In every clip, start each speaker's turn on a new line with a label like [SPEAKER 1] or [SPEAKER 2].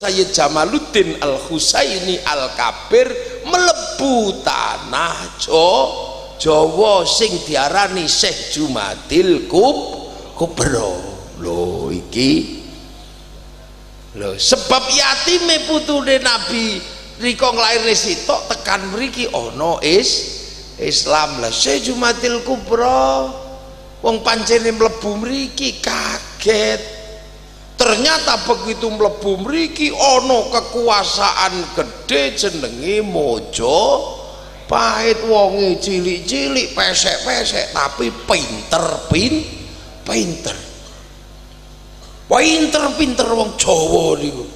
[SPEAKER 1] Sayyid Jamaluddin Al-Husaini Al-Kabir mlebu tanah Jawa sing diarani Syekh Jumadil Kubro. Lho iki lho sebab yatime putune Nabi rika nglairne sitok tekan mriki ana Islam. Lah Syekh Jumadil Kubro wong pancene mlebu mriki kaget. Ternyata begitu mlebu mriki ana kekuasaan gede jenenge Mojopahit. Wonge cilik-cilik pesek-pesek tapi pinter wong Jawa niku.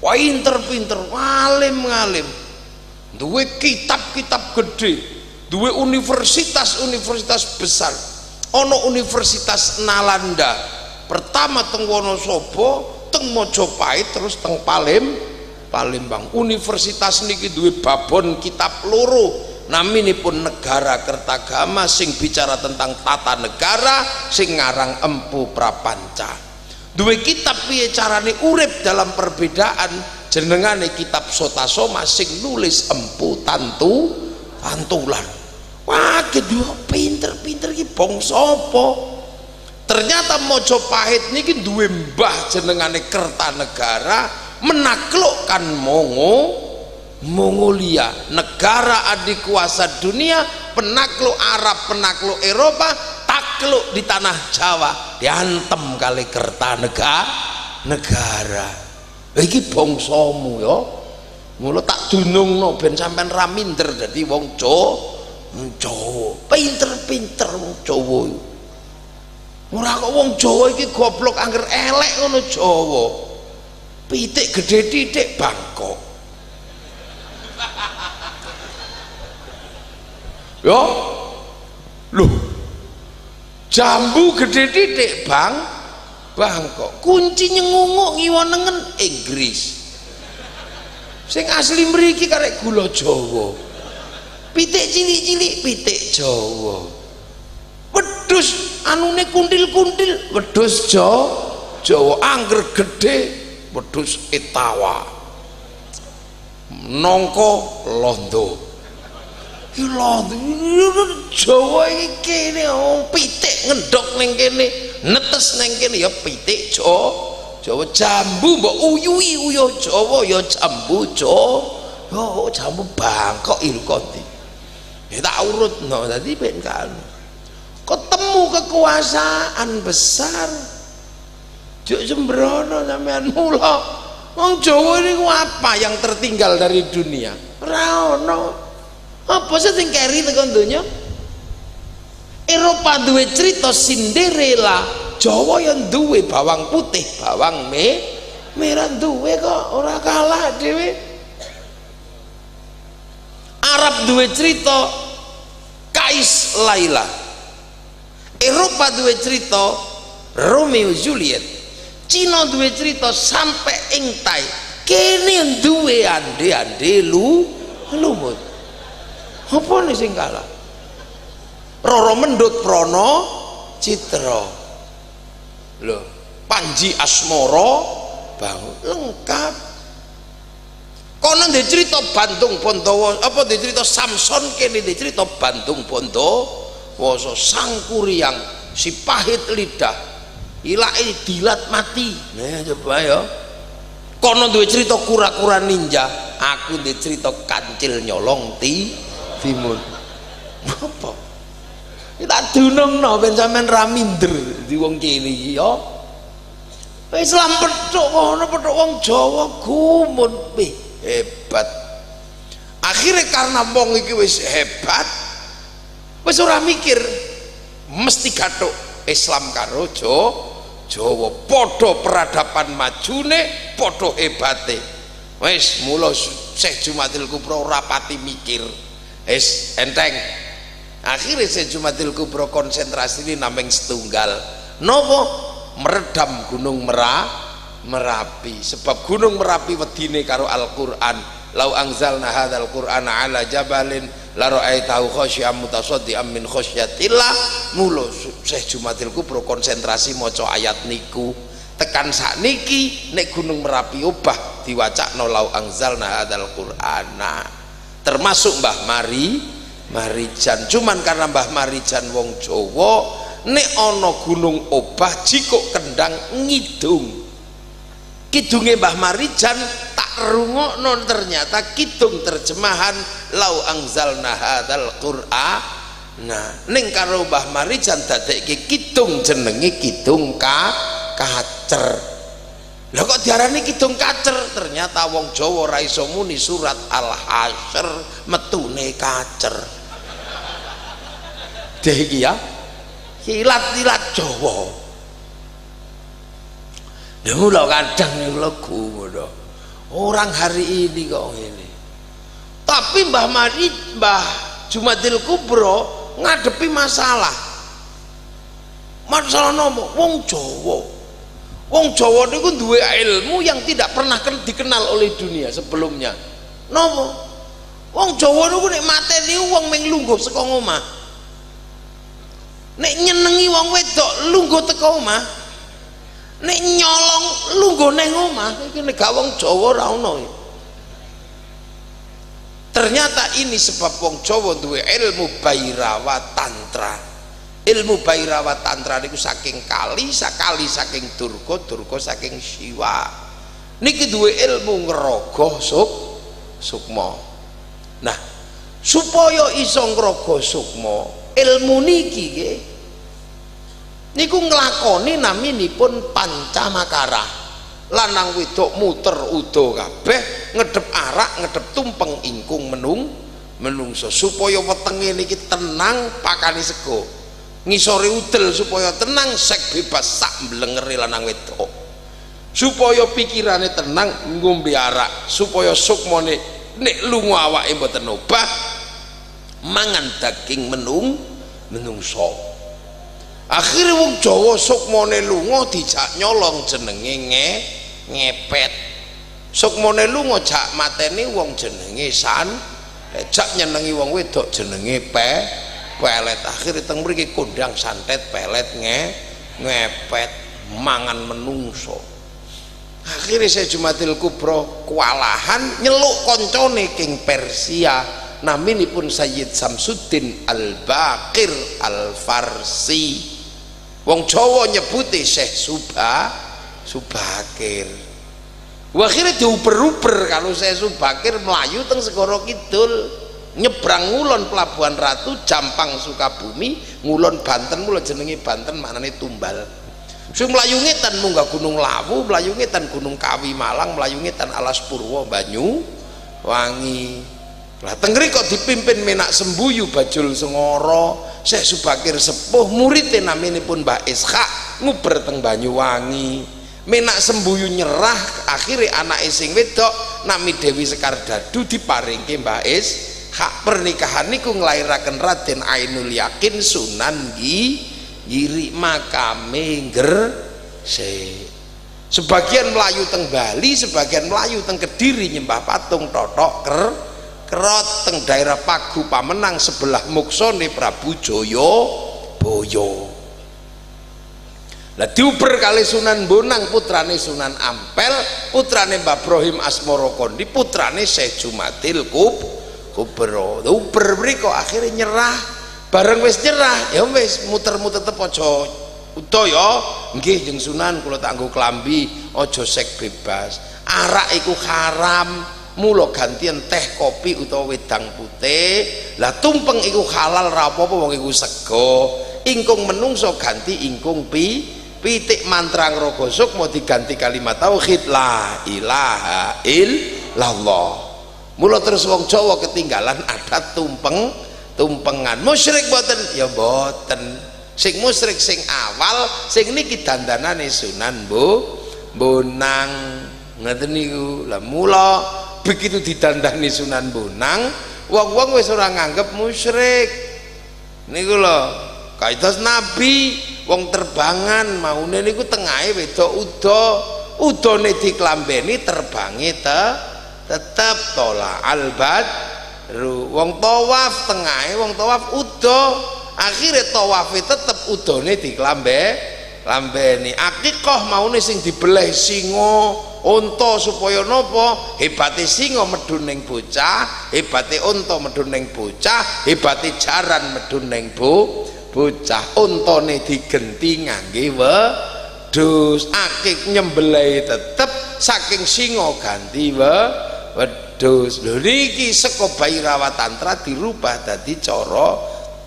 [SPEAKER 1] Pinter ngalim duwe kitab-kitab gede, duwe universitas besar. Ana Universitas Nalanda pertama teng Wonosobo, teng Mojopahit, terus teng Palembang. Universitas niki duwe babon kitab loro, naminipun Negara Kertagama sing bicara tentang tata negara, sing ngarang Empu Prapanca. Duwe kitab piye carane urip dalam perbedaan, jenengane kitab Sotasoma, sing nulis Empu Tantulan. Wah, kedua pinter ki bangsa apa? Ternyata Mojopahit niki duwe mbah jenengane Kertanegara, menaklukkan Mongolia, negara adikuasa dunia, penakluk Arab, penakluk Eropa, takluk di tanah Jawa, diantem kali Kertanegara. Iki bangsamu ya. Mula tak dunungno ben sampean ra minder dadi wong Jawa. Pinter wong Jawa. Ora kok wong Jawa iki goblok angger elek ngono Jawa. Pitik gede titik Bangkok. Yo. Loh. Jambu gede titik Bangkok. Kunci nyengunguk ngiwonengen Inggris. Sing asli mriki karek gula Jawa. Pitik cilik-cilik pitik Jawa. Wedhus anune kuntil-kuntil wedhus Jawa. Angger gede wedhus Etawa. Nangka londo. Iki londo Jawa iki kene pitik ngendhok ning kene, netes ning kene ya pitik Jawa. Jambu mbok uyuhi uyuh Jawa ya jambu Jawa. Jambu Bangkok iki kok ndi. Ya tak urutno dadi ben kan ketemu kekuasaan besar. Juk sembrono sampean mula. Wong Jawa niku apa yang tertinggal dari dunia? Ora ono. Apa sih sing keri tekan donya? Eropa duwe cerita Cinderella, Jawa yang duwe bawang putih, bawang merah duwe kok, ora kalah dhewe. Arab duwe cerita Kais Laila. Eropa duwe cerita Romeo Juliet, Cina duwe cerita sampai engtai, kene duwe ande lumut. Apa nih sing kalah? Roro Mendut Prono Citra, loh Panji Asmoro bang lengkap. Kono ndek cerita Bantung Pondowo, apa ndek cerita Samson, kene ndek cerita Bantung Pondowoso. Sang Kuryang si pahit lidah, ilake dilat mati. Nah coba ya. Kono duwe cerita kura-kura ninja, aku ndek cerita Kancil Nyolong Timun. Apa? Kita dunungno ben sampean ra minder di wong kene iki ya. Islam petuk ngono, petuk wong Jawa gumun hebat. Akhirnya karena wong iki wis hebat, wis ora mikir mesti gathuk Islam karo Jawa, padha peradaban majune, padha hebate. Wis mula Syekh Jumadil Kubro ora pati mikir, wis enteng. Akhirnya Syekh Jumadil Kubro konsentrasi ini nameng setunggal, nopo meredam Gunung Merapi. Sebab Gunung Merapi wedine karo Al-Qur'an, lau anzalna hadzal qur'ana ala jabalin la ra'aitahu khasyi'an mutasaddian min khasyatillah. Mula Syekh Jumadil Kubro konsentrasi maca ayat niku, tekan sakniki nek Gunung Merapi obah diwacakno lau anzalna hadzal qur'ana, termasuk Mbah Marijan. Cuman karena Mbah Marijan wong Jawa, nek ana gunung obah jikok kendang ngidung. Kidunge Mbah Marijan tak rungokno, ternyata kidung terjemahan lau anzalna hadzal qur'an. Nah, ning karo Mbah Marijan dadekke kidung jenenge kidung kacer. Lah kok diarani kidung kacer? Ternyata wong Jawa ora iso muni surat Al-Hasyr metune kacer. Deh iki ya. Ilat-ilat Jawa. Ya mula kadang legu ngono. Orang hari ini kok ngene. Tapi Mbah Jumadil Kubro ngadepi masalah. Masalah nopo? Wong Jawa. Wong Jawa niku duwe ilmu yang tidak pernah dikenal oleh dunia sebelumnya. Nopo? Wong Jawa niku nek mateni wong ming lungguh saka omah. Nek nyenengi wong wedok lungguh teko omah. Nek nyolong lungguh neng omah. Iki nek gak wong Jawa ora ono. Ternyata ini sebab wong Jawa duwe ilmu Bhairawa Tantra. Ilmu Bhairawa Tantra niku saking Kali saking Durga saking Siwa. Niki duwe ilmu ngerogoh sukma. Nah, supaya iso ngerogoh sukma, ilmu niki nggih niku nglakoni naminipun pancamakara. Lanang wedok muter udo kabeh, ngedep arak, ngedep tumpeng ingkung menungso supaya wetenge niki tenang pakani sego. Ngisore udel supaya tenang sek bebas sak mblengeri lanang wedok. Supaya pikirane tenang ngombe arak, supaya sukmane nek lunga awake mboten obah mangan daging menungso. Akhire wong Jawa sukmane lunga dijak nyolong jenenge ngepet. Sukmane lunga jak mateni wong jenenge jak nyenengi wong wedok jenenge pelet. Akhire teng mriki kondang santet pelet ngepet mangan menungso. Akhire Syekh Jumadil Kubro kewalahan nyeluk koncone king Persia naminipun Sayyid Samsuddin Al-Baqir Al-Farsi. Wong Jawa nyebuti Syekh Subakir. Akhirnya diuber-uber kalau Syekh Subakir melayu teng Segara Kidul, nyebrang ngulon Pelabuhan Ratu, Jampang Sukabumi, ngulon Banten, mula jenenge Banten maknane tumbal. Sing mlayu ngetan munggah Gunung Lawu, mlayu ngetan Gunung Kawi Malang, mlayu ngetan Alas Purwo Banyuwangi. Lah teng kok dipimpin Menak Sembuyu Bajul Sengoro. Syekh Subakir sepuh muridé naminipun Mbah Ishaq nguber teng Banyuwangi. Menak Sembuyu nyerah, akhirnya anake sing wedok nami Dewi Sekardadu diparingke Mbah Ishaq. Pernikahan niku nglairaken Raden Ainul Yakin Sunan Giri makame Gresik. Sebagian melayu teng Bali, sebagian melayu teng Kediri nyembah patung totok kerot teng daerah Pagu Pamenang sebelah muksone Prabu Jayabaya. Lah diuber kali Sunan Bonang putrane Sunan Ampel, putrane Mbah Ibrahim Asmara Kondi, putrane Syekh Jumadil Kubro. Uber mriko akhirnya nyerah. Bareng wis nyerah ya wis muter-muter tep aja uda ya. Nggih Jeng Sunan kula tak nggo klambi, aja sek bebas. Arak iku haram. Mula gantian teh kopi utawa wedang putih. Lah tumpeng iku halal ra apa-apa wong iku sego. Ingkung menungso ganti ingkung pitik mantra ngrogo sukma diganti kalimat tauhid la ilaha illallah. Mula terus wong Jawa ketinggalan adat tumpengan. Musyrik boten ya boten. Sing musyrik sing awal sing niki dandanane Sunan Bonang. Ngoten niku. Lah mula begitu didandani Sunan Bonang, wong-wong wis ora nganggep musyrik. Niku lho, kaitos Nabi wong terbangan maune niku tengahe wedok udane diklambeni terbange tetep tola albadru. Wong tawaf tengahe wong tawaf uda, akhire tawafe tetep udane lambeni. Akikah maune sing dibeleh singa, unta supaya napa? Hebate singa medhun ning bocah, hebate unta medhun ning bocah, hebate jaran medhun ning bocah. Untane digenti ngangge wedhus, akik nyembelih tetep saking singa ganti wedhus. Lho niki saka Bhairawa Tantra dirubah dadi cara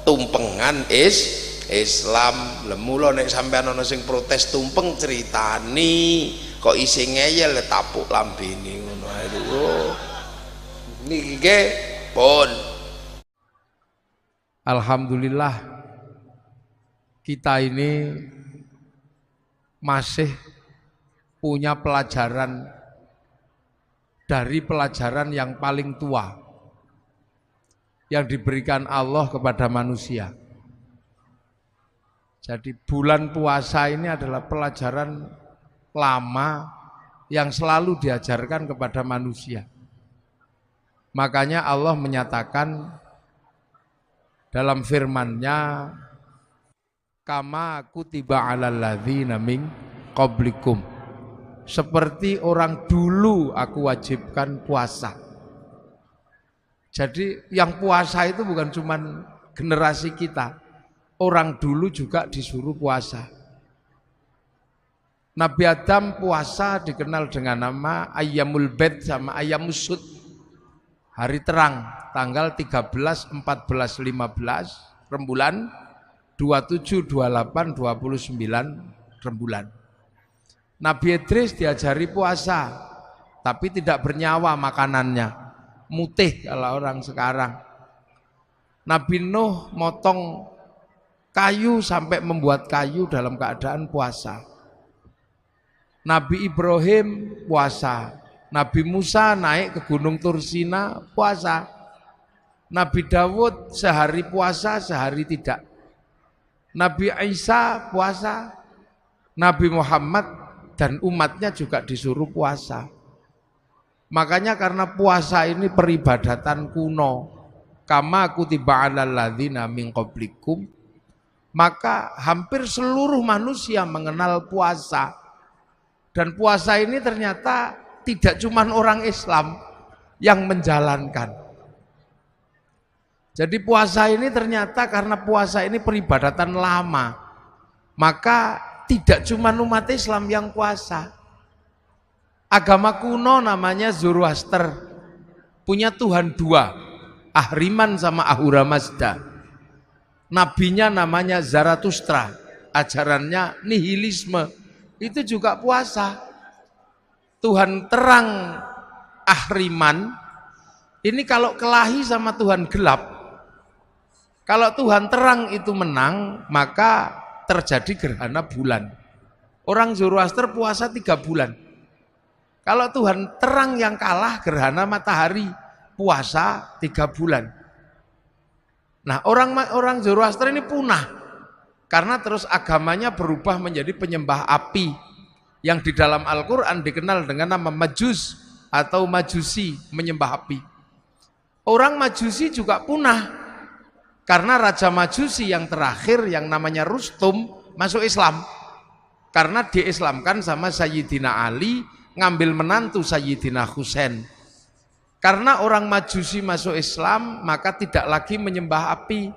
[SPEAKER 1] tumpengan Islam. Lemula nek sampean ana sing protes tumpeng critani kok isih ngeyel tapuk lambene ngono ae lho. Niki ge pun
[SPEAKER 2] alhamdulillah kita ini masih punya pelajaran dari pelajaran yang paling tua yang diberikan Allah kepada manusia. Jadi bulan puasa ini adalah pelajaran lama yang selalu diajarkan kepada manusia. Makanya Allah menyatakan dalam firman-Nya, kama kutiba 'alal ladzina min qablikum, seperti orang dulu aku wajibkan puasa. Jadi yang puasa itu bukan cuma generasi kita, orang dulu juga disuruh puasa. Nabi Adam puasa dikenal dengan nama Ayyamul Bid sama Ayyamus Sud, hari terang, tanggal 13, 14, 15 rembulan, 27, 28, 29 rembulan. Nabi Idris diajari puasa, tapi tidak bernyawa makanannya, mutih kalau orang sekarang. Nabi Nuh motong kayu sampai membuat kayu dalam keadaan puasa. Nabi Ibrahim puasa. Nabi Musa naik ke Gunung Tursina puasa. Nabi Dawud sehari puasa, sehari tidak. Nabi Isa puasa. Nabi Muhammad dan umatnya juga disuruh puasa. Makanya karena puasa ini peribadatan kuno, kama kutiba 'alal ladzina min qablikum, maka hampir seluruh manusia mengenal puasa. Dan puasa ini ternyata tidak cuma orang Islam yang menjalankan. Jadi puasa ini ternyata karena puasa ini peribadatan lama, maka tidak cuma umat Islam yang puasa. Agama kuno namanya Zoroaster, punya Tuhan dua, Ahriman sama Ahura Mazda. Nabinya namanya Zarathustra, ajarannya nihilisme, itu juga puasa. Tuhan terang Ahriman ini kalau kelahi sama Tuhan gelap, kalau Tuhan terang itu menang, maka terjadi gerhana bulan. Orang Zoroaster puasa 3 bulan. Kalau Tuhan terang yang kalah, gerhana matahari, puasa 3 bulan. Nah, orang Zoroaster ini punah karena terus agamanya berubah menjadi penyembah api yang di dalam Al-Quran dikenal dengan nama Majus atau Majusi, menyembah api. Orang Majusi juga punah karena Raja Majusi yang terakhir yang namanya Rustum masuk Islam karena diislamkan sama Sayyidina Ali, ngambil menantu Sayyidina Husain. Karena orang Majusi masuk Islam, maka tidak lagi menyembah api.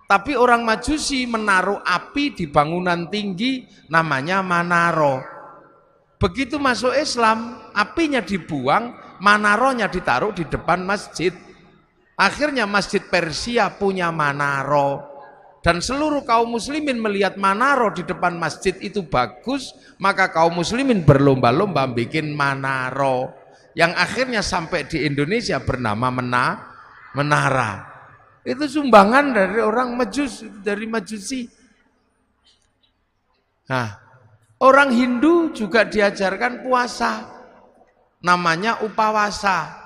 [SPEAKER 2] Tapi orang Majusi menaruh api di bangunan tinggi, namanya Manaro. Begitu masuk Islam, apinya dibuang, Manaronya ditaruh di depan masjid. Akhirnya masjid Persia punya Manaro. Dan seluruh kaum muslimin melihat Manaro di depan masjid itu bagus, maka kaum muslimin berlomba-lomba bikin Manaro. Yang akhirnya sampai di Indonesia bernama Menara. Itu sumbangan dari orang Majus, dari Majusi. Nah, orang Hindu juga diajarkan puasa, namanya upawasa.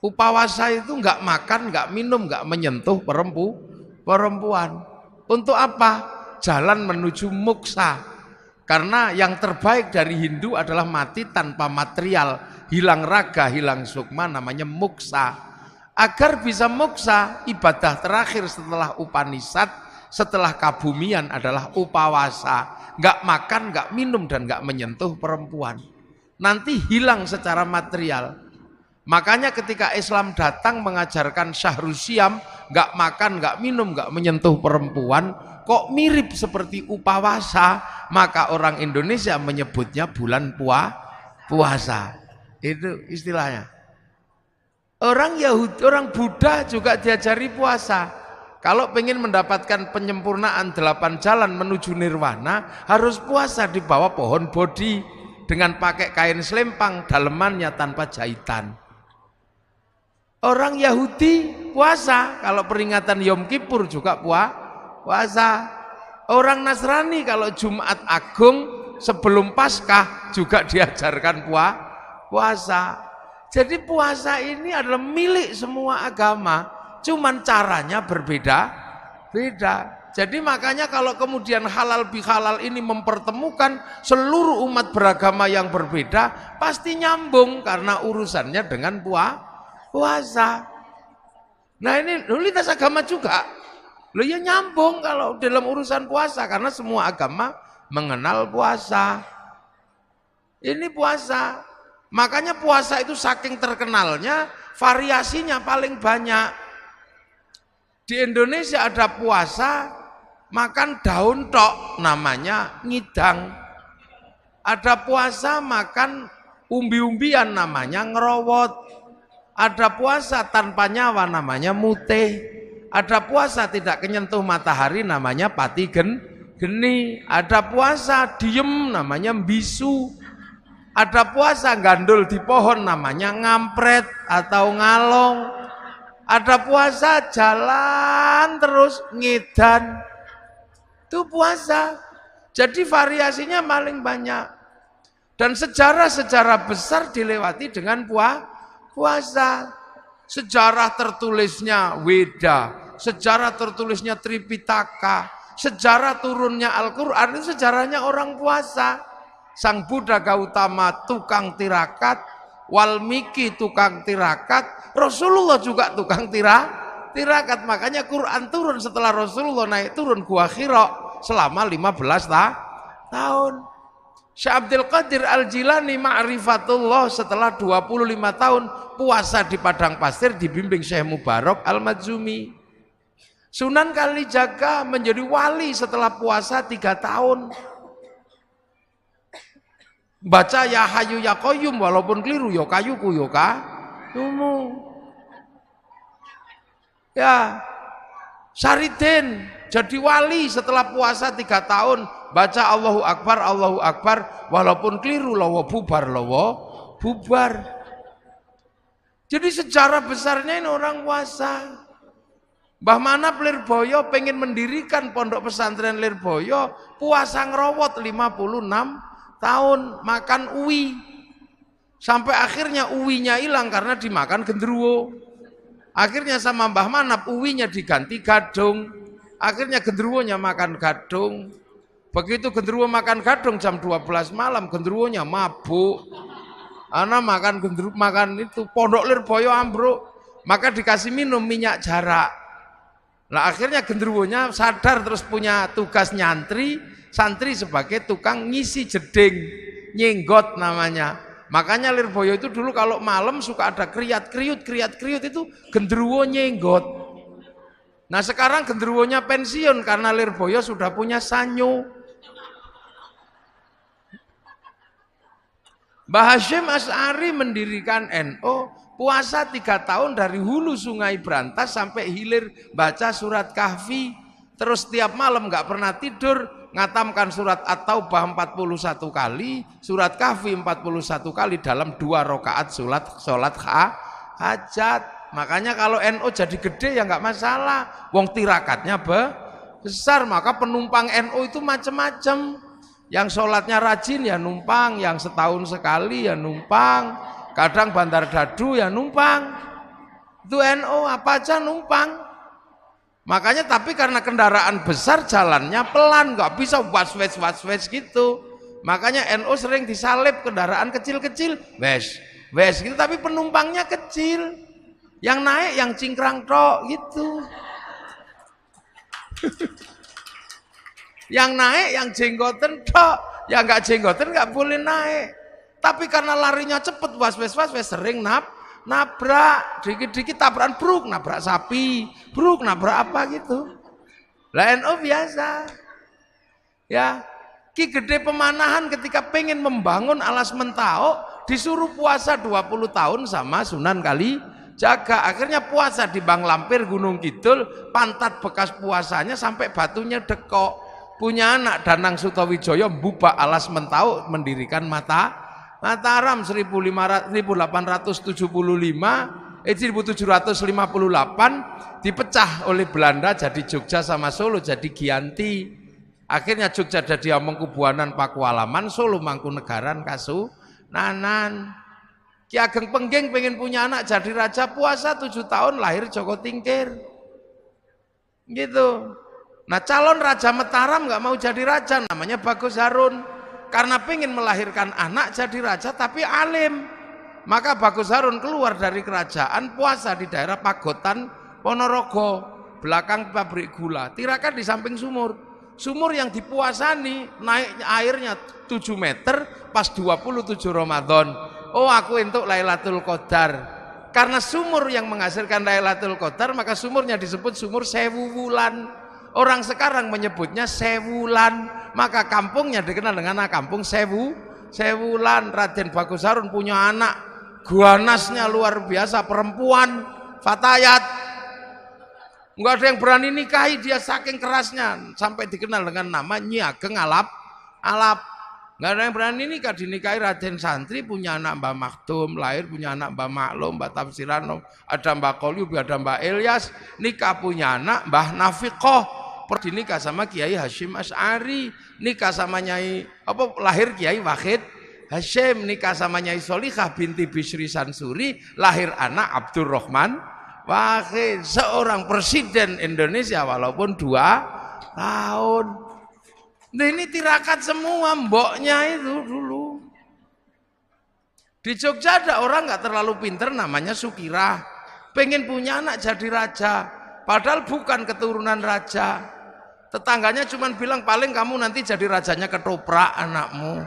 [SPEAKER 2] Upawasa itu enggak makan, enggak minum, enggak menyentuh perempuan. Untuk apa? Jalan menuju moksa. Karena yang terbaik dari Hindu adalah mati tanpa material, hilang raga, hilang sukma, namanya moksa. Agar bisa moksa, ibadah terakhir setelah Upanishad setelah kabumian adalah upawasa, nggak makan, nggak minum, dan nggak menyentuh perempuan. Nanti hilang secara material. Makanya ketika Islam datang mengajarkan syahrus syam, nggak makan, nggak minum, nggak menyentuh perempuan, kok mirip seperti upawasa, maka orang Indonesia menyebutnya bulan puasa. Itu istilahnya. Orang Yahudi, orang Buddha juga diajari puasa. Kalau pengen mendapatkan penyempurnaan 8 jalan menuju nirwana, harus puasa di bawah pohon bodhi dengan pakai kain selempang dalemannya tanpa jahitan. Orang Yahudi puasa, kalau peringatan Yom Kippur juga puasa. Orang Nasrani kalau Jumat Agung sebelum Paskah juga diajarkan puasa. Jadi puasa ini adalah milik semua agama, cuman caranya berbeda-beda. Jadi makanya kalau kemudian halal bihalal ini mempertemukan seluruh umat beragama yang berbeda, pasti nyambung karena urusannya dengan puasa. Nah ini lintas agama juga. Loh ya nyambung kalau dalam urusan puasa karena semua agama mengenal puasa. Ini puasa. Makanya puasa itu saking terkenalnya, variasinya paling banyak. Di Indonesia ada puasa makan daun tok, namanya ngidang. Ada puasa makan umbi-umbian, namanya ngerowot. Ada puasa tanpa nyawa, namanya mutih. Ada puasa tidak kenyentuh matahari, namanya pati geni. Ada puasa diem, namanya bisu. Ada puasa gandul di pohon, namanya ngampret atau ngalong. Ada puasa jalan terus ngedan, itu puasa. Jadi variasinya paling banyak. Dan sejarah-sejarah besar dilewati dengan puasa. Sejarah tertulisnya Weda, sejarah tertulisnya Tripitaka, sejarah turunnya Al-Quran, itu sejarahnya orang puasa. Sang Buddha Gautama tukang tirakat, Walmiki tukang tirakat, Rasulullah juga tukang tirakat. Makanya Quran turun setelah Rasulullah naik turun Gua Hira selama 15 tahun. Syekh Abdul Qadir Al-Jilani ma'rifatullah setelah 25 tahun puasa di padang pasir dibimbing Syekh Mubarak Al-Madzumi. Sunan Kalijaga menjadi wali setelah puasa 3 tahun. Baca ya hayu ya qayyum walaupun keliru ya kayuku ya kayumu. Ya Saridin jadi wali setelah puasa 3 tahun, baca Allahu Akbar walaupun keliru lawa bubar. Jadi sejarah besarnya ini orang puasa. Mbah Manap Lirboyo pengen mendirikan pondok pesantren Lirboyo, puasa ngerowot 56 tahun, makan uwi. Sampai akhirnya uwinya hilang karena dimakan genderuwo. Akhirnya sama Mbah Manap uwinya diganti gadung. Akhirnya genderuwonya makan gadung. Begitu genderuwo makan gadung jam 12 malam, genderuwonya mabuk. Anak makan itu pondok Lirboyo ambruk. Maka dikasih minum minyak jarak. Nah akhirnya genderuwonya sadar terus punya tugas santri sebagai tukang ngisi jeding, nyenggot namanya. Makanya Lirboyo itu dulu kalau malam suka ada kriat-kriut itu genderuwo nyenggot. Nah sekarang genderuwonya pensiun karena Lirboyo sudah punya sanyo. Mbah Hasyim Asy'ari mendirikan NU, puasa 3 tahun dari hulu sungai Brantas sampai hilir baca surat Kahfi. Terus tiap malam nggak pernah tidur, ngatamkan surat At-Taubah 41 kali, surat Kahfi 41 kali dalam 2 rakaat sholat hajat. Makanya kalau NU jadi gede ya nggak masalah, wong tirakatnya besar. Maka penumpang NU itu macam-macam. Yang sholatnya rajin ya numpang, yang setahun sekali ya numpang, kadang Bandar Dadu ya numpang. Itu NU apa aja numpang. Makanya tapi karena kendaraan besar jalannya pelan, nggak bisa was-was gitu. Makanya NU sering disalib kendaraan kecil-kecil, wes gitu, tapi penumpangnya kecil. Yang naik yang cingkrang tok gitu. Yang naik yang jenggoten tok, yang nggak jenggoten nggak boleh naik. Tapi karena larinya cepet, was sering nabrak, dikit-dikit tabrakan bruk, nabrak sapi, bruk, nabrak apa gitu. Lah NU biasa. Ya, Ki Gede Pemanahan ketika pengen membangun Alas Mentao, disuruh puasa 20 tahun sama Sunan Kalijaga. Akhirnya puasa di Bang Lampir Gunung Kidul, pantat bekas puasanya sampai batunya dekok. Punya anak Danang Sutawijaya mbubak Alas Mentao, mendirikan Mataram 1875, 1758 dipecah oleh Belanda jadi Jogja sama Solo jadi Giyanti. Akhirnya Jogja jadi Amangkubuanan Pakualaman, Solo Mangkunegaran Kasunanan. Ki Ageng Pengging pengen punya anak jadi raja, puasa 7 tahun, lahir Joko Tingkir. Gitu. Nah calon Raja Mataram nggak mau jadi raja, namanya Bagus Harun. Karena pengen melahirkan anak jadi raja tapi alim. Maka Bagus Harun keluar dari kerajaan, puasa di daerah Pagotan Ponorogo, belakang pabrik gula. Tirakan di samping sumur. Sumur yang dipuasani naik airnya 7 meter pas 27 Ramadan. Oh aku untuk Lailatul Qadar. Karena sumur yang menghasilkan Lailatul Qadar, maka sumurnya disebut sumur Sewu Wulan. Orang sekarang menyebutnya Sewulan, maka kampungnya dikenal dengan kampung Sewulan. Raden Bagus Harun punya anak, guanasnya luar biasa, perempuan, fatayat. Enggak ada yang berani nikahi dia saking kerasnya, sampai dikenal dengan nama Nyi Ageng Alap. Enggak ada yang berani nikah, dinikahi Raden Santri, punya anak Mbah Maktum, lahir punya anak Mbah Maklum, Mbah Tafsiran, ada Mbah Kolyub, ada Mbah Ilyas, nikah punya anak Mbah Nafiqoh, dinikah sama Kiai Hashim Asy'ari, nikah sama Nyai lahir Kiai Wahid Hashim, nikah sama Nyai Solikah binti Bisri Sansuri, lahir anak Abdurrahman Wahid, seorang presiden Indonesia walaupun 2 tahun. Nah ini tirakat semua mboknya itu dulu. Di Jogja ada orang nggak terlalu pinter namanya Sukirah, pengen punya anak jadi raja, padahal bukan keturunan raja. Tetangganya cuma bilang paling kamu nanti jadi rajanya ketoprak anakmu.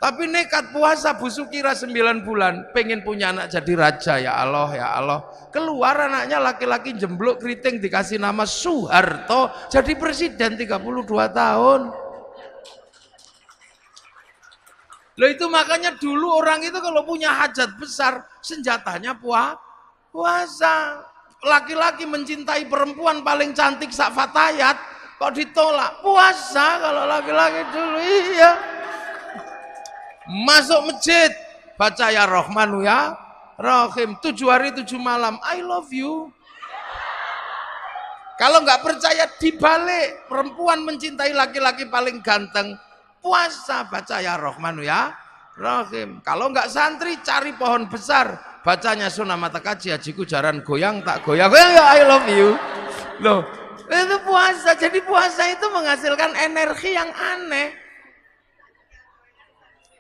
[SPEAKER 2] Tapi nekat puasa Bu Sukirah 9 bulan, pengen punya anak jadi raja, ya Allah ya Allah. Keluar anaknya laki-laki jemblok keriting, dikasih nama Soeharto, jadi presiden 32 tahun. Loh itu makanya dulu orang itu kalau punya hajat besar, senjatanya puasa. Laki-laki mencintai perempuan paling cantik sak fatayat, kok ditolak? Puasa kalau laki-laki dulu, iya. Masuk masjid, baca ya Rahmanu ya Rahim, 7 hari 7 malam, I love you. Kalau nggak percaya dibalik, perempuan mencintai laki-laki paling ganteng, puasa, baca ya Rahmanu ya Rahim. Kalau nggak santri, cari pohon besar, bacanya Sunan Mata Kaji, hajiku jaran goyang tak goyang, ya I love you. Loh, itu puasa. Jadi puasa itu menghasilkan energi yang aneh.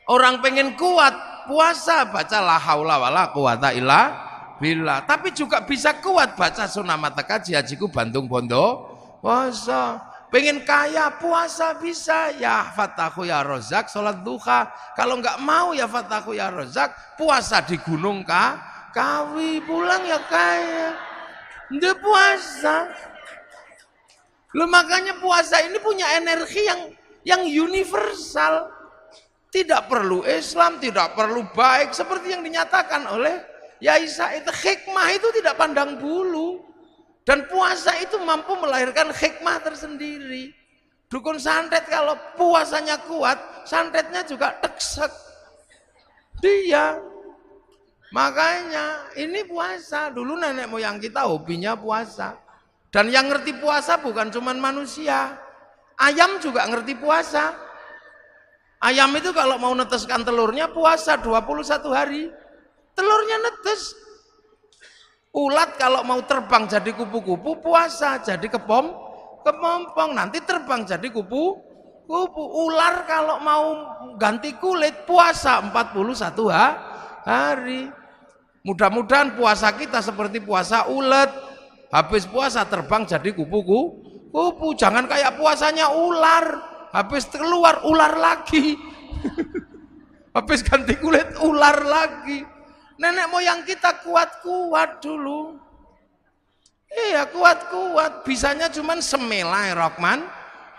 [SPEAKER 2] Orang pengen kuat, puasa, baca la haula wala quwata illa billah. Tapi juga bisa kuat, baca Sunan Mata Kaji, hajiku Bandung Bondo, puasa. Pengen kaya, puasa bisa, ya Fatahu ya Rozak, sholat duha. Kalau nggak mau ya Fatahu ya Rozak, puasa di Gunung Kawi, pulang ya kaya. Nggak puasa. Loh makanya puasa ini punya energi yang universal. Tidak perlu Islam, tidak perlu baik, seperti yang dinyatakan oleh Yai Said. Hikmah itu tidak pandang bulu, dan puasa itu mampu melahirkan hikmah tersendiri. Dukun santet kalau puasanya kuat, santetnya juga teksek dia. Makanya ini puasa. Dulu nenek moyang kita hobinya puasa, dan yang ngerti puasa bukan cuma manusia, ayam juga ngerti puasa. Ayam itu kalau mau neteskan telurnya puasa 21 hari. Telurnya netes. Ulat kalau mau terbang jadi kupu-kupu puasa, jadi kepompong, nanti terbang jadi kupu-kupu. Ular kalau mau ganti kulit puasa 41 hari. Mudah-mudahan puasa kita seperti puasa ulat. Habis puasa terbang jadi kupu-kupu. Jangan kayak puasanya ular. Habis keluar ular lagi. Habis ganti kulit ular lagi. Nenek moyang kita kuat-kuat dulu. Iya kuat-kuat. Bisanya cuman semelai Rahman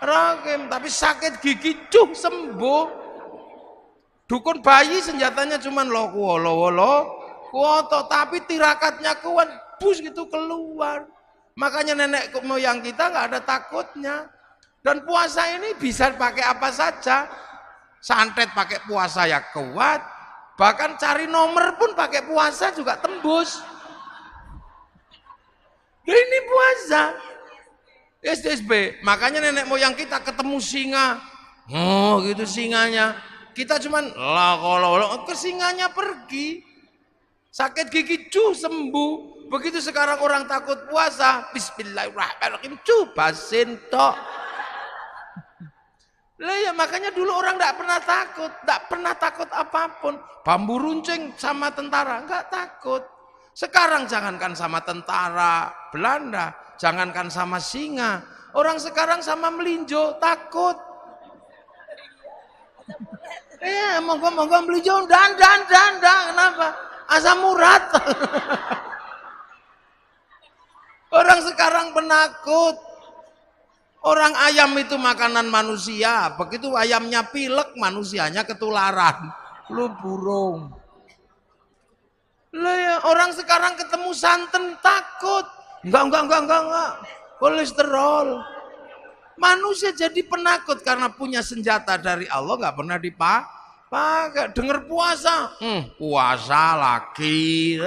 [SPEAKER 2] Rahim. Tapi sakit gigi sembuh. Dukun bayi senjatanya cuman kuoto. Tapi tirakatnya kuat. Bus gitu keluar. Makanya nenek moyang kita nggak ada takutnya. Dan puasa ini bisa pakai apa saja. Santet pakai puasa ya kuat. Bahkan cari nomor pun pakai puasa juga tembus. Ini puasa. SDSB. Makanya nenek moyang kita ketemu singa. Oh gitu singanya. Kita cuman ke singanya pergi. Sakit gigi sembuh. Begitu sekarang orang takut puasa, bismillahirrahmanirrahim, basin tok. Lah ya makanya dulu orang enggak pernah takut apapun. Bambu runcing sama tentara enggak takut. Sekarang jangankan sama tentara Belanda, jangankan sama singa, orang sekarang sama melinjo takut. Monggo melinjo dan kenapa? Asam urat. Orang sekarang penakut. Orang ayam itu makanan manusia. Begitu ayamnya pilek, manusianya ketularan. Lu burung. Lah ya, orang sekarang ketemu santan takut. Enggak. Kolesterol. Manusia jadi penakut karena punya senjata dari Allah enggak pernah dipakai. Dengar puasa. Puasa lagi.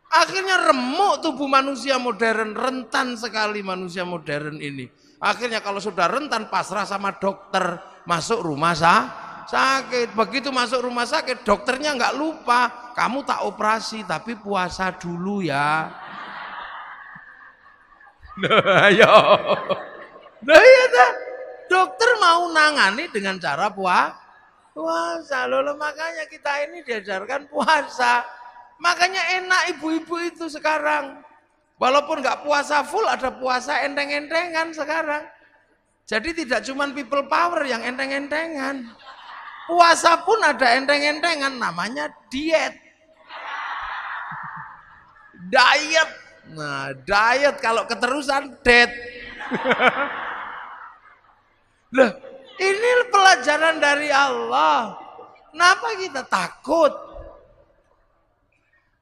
[SPEAKER 2] Akhirnya remuk tubuh manusia modern, rentan sekali manusia modern ini. Akhirnya kalau sudah rentan pasrah sama dokter, masuk rumah sakit. Begitu masuk rumah sakit, dokternya nggak lupa, kamu tak operasi tapi puasa dulu ya. Nah ya, dokter mau nangani dengan cara puasa. Loh, makanya kita ini diajarkan puasa. Makanya enak ibu-ibu itu sekarang. Walaupun nggak puasa full, ada puasa enteng-entengan sekarang. Jadi tidak cuma people power yang enteng-entengan. Puasa pun ada enteng-entengan, namanya diet. Diet. Nah, diet kalau keterusan dead. Loh, ini pelajaran dari Allah. Kenapa kita takut?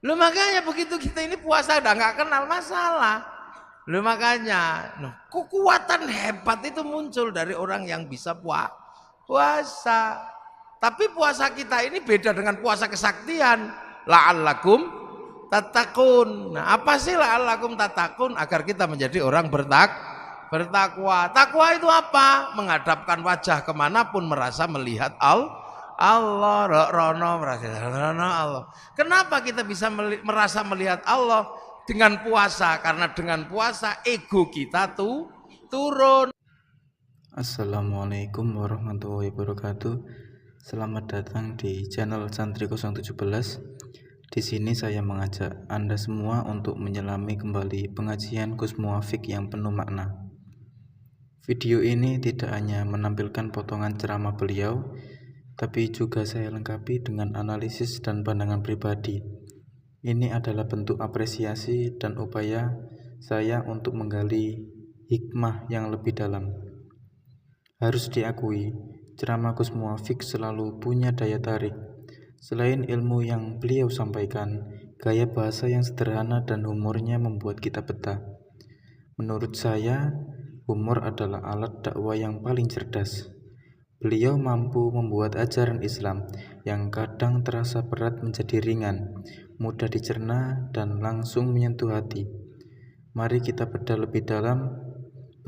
[SPEAKER 2] Lu makanya begitu kita ini puasa udah nggak kenal masalah. Lu makanya, kekuatan hebat itu muncul dari orang yang bisa puasa. Tapi puasa kita ini beda dengan puasa kesaktian. La'allakum tattaqun. Nah, apa sih la'allakum tattaqun? Agar kita menjadi orang bertakwa. Takwa itu apa? Menghadapkan wajah kemanapun merasa melihat Allah. Kenapa kita bisa merasa melihat Allah? Dengan puasa. Karena dengan puasa ego kita tuh turun.
[SPEAKER 3] Assalamualaikum warahmatullahi wabarakatuh. Selamat datang di channel Santri 017. Di sini saya mengajak Anda semua untuk menyelami kembali pengajian Gus Muwafiq yang penuh makna. Video ini tidak hanya menampilkan potongan ceramah beliau, tapi juga saya lengkapi dengan analisis dan pandangan pribadi. Ini adalah bentuk apresiasi dan upaya saya untuk menggali hikmah yang lebih dalam. Harus diakui, ceramah Gus Muwafiq selalu punya daya tarik. Selain ilmu yang beliau sampaikan, gaya bahasa yang sederhana dan humornya membuat kita betah. Menurut saya, humor adalah alat dakwah yang paling cerdas. Beliau mampu membuat ajaran Islam yang kadang terasa berat menjadi ringan, mudah dicerna, dan langsung menyentuh hati. Mari kita bedah lebih dalam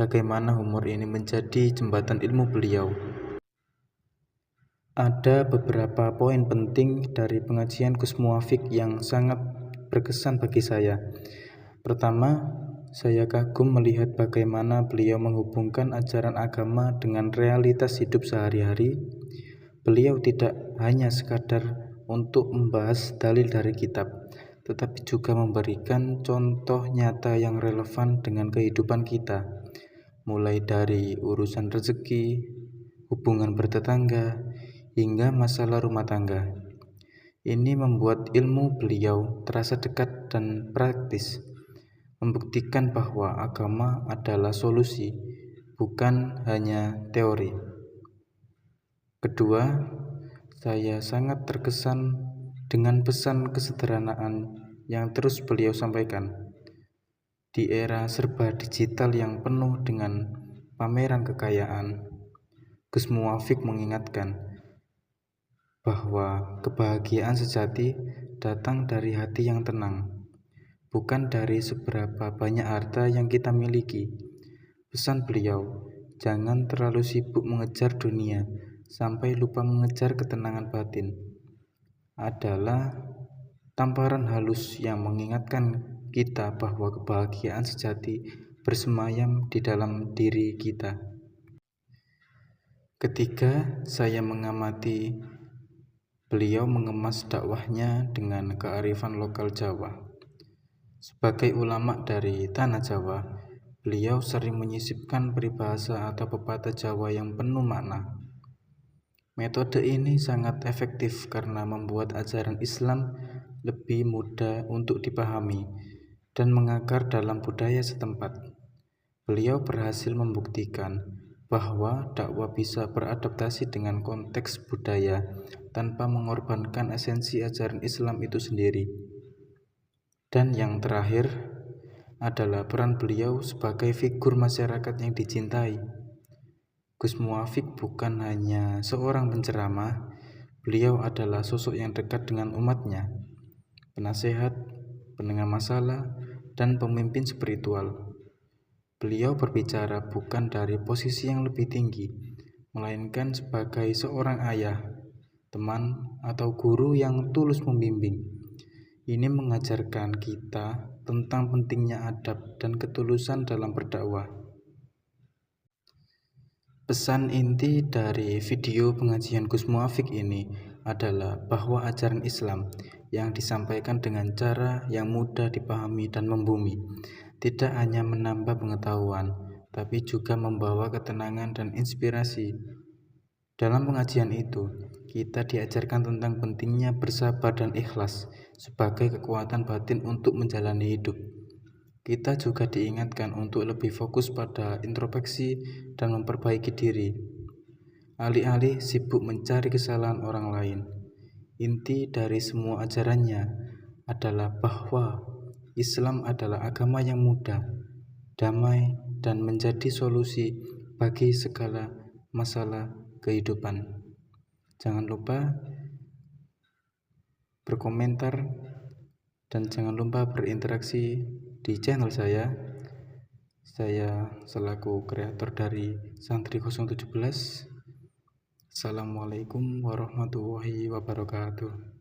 [SPEAKER 3] bagaimana humor ini menjadi jembatan ilmu beliau. Ada beberapa poin penting dari pengajian Gus Muwafiq yang sangat berkesan bagi saya. Pertama, saya kagum melihat bagaimana beliau menghubungkan ajaran agama dengan realitas hidup sehari-hari. Beliau tidak hanya sekadar untuk membahas dalil dari kitab, tetapi juga memberikan contoh nyata yang relevan dengan kehidupan kita, mulai dari urusan rezeki, hubungan bertetangga, hingga masalah rumah tangga. Ini membuat ilmu beliau terasa dekat dan praktis, membuktikan bahwa agama adalah solusi, bukan hanya teori. Kedua, saya sangat terkesan dengan pesan kesederhanaan yang terus beliau sampaikan. Di era serba digital yang penuh dengan pameran kekayaan, Gus Muwafiq mengingatkan bahwa kebahagiaan sejati datang dari hati yang tenang, bukan dari seberapa banyak harta yang kita miliki. Pesan beliau, jangan terlalu sibuk mengejar dunia sampai lupa mengejar ketenangan batin, adalah tamparan halus yang mengingatkan kita bahwa kebahagiaan sejati bersemayam di dalam diri kita. Ketiga, saya mengamati beliau mengemas dakwahnya dengan kearifan lokal Jawa. Sebagai ulama dari tanah Jawa, beliau sering menyisipkan peribahasa atau pepatah Jawa yang penuh makna. Metode ini sangat efektif karena membuat ajaran Islam lebih mudah untuk dipahami dan mengakar dalam budaya setempat. Beliau berhasil membuktikan bahwa dakwah bisa beradaptasi dengan konteks budaya tanpa mengorbankan esensi ajaran Islam itu sendiri. Dan yang terakhir adalah peran beliau sebagai figur masyarakat yang dicintai. Gus Muwafiq bukan hanya seorang penceramah, beliau adalah sosok yang dekat dengan umatnya, penasehat, penengah masalah, dan pemimpin spiritual. Beliau berbicara bukan dari posisi yang lebih tinggi, melainkan sebagai seorang ayah, teman, atau guru yang tulus membimbing. Ini mengajarkan kita tentang pentingnya adab dan ketulusan dalam berdakwah. Pesan inti dari video pengajian Gus Muwafiq ini adalah bahwa ajaran Islam yang disampaikan dengan cara yang mudah dipahami dan membumi tidak hanya menambah pengetahuan, tapi juga membawa ketenangan dan inspirasi. Dalam pengajian itu, kita diajarkan tentang pentingnya bersabar dan ikhlas sebagai kekuatan batin untuk menjalani hidup. Kita juga diingatkan untuk lebih fokus pada introspeksi dan memperbaiki diri, alih-alih sibuk mencari kesalahan orang lain. Inti dari semua ajarannya adalah bahwa Islam adalah agama yang mudah, damai, dan menjadi solusi bagi segala masalah kehidupan. Jangan lupa berkomentar dan jangan lupa berinteraksi di channel saya. Saya selaku kreator dari Santri 017. Assalamualaikum warahmatullahi wabarakatuh.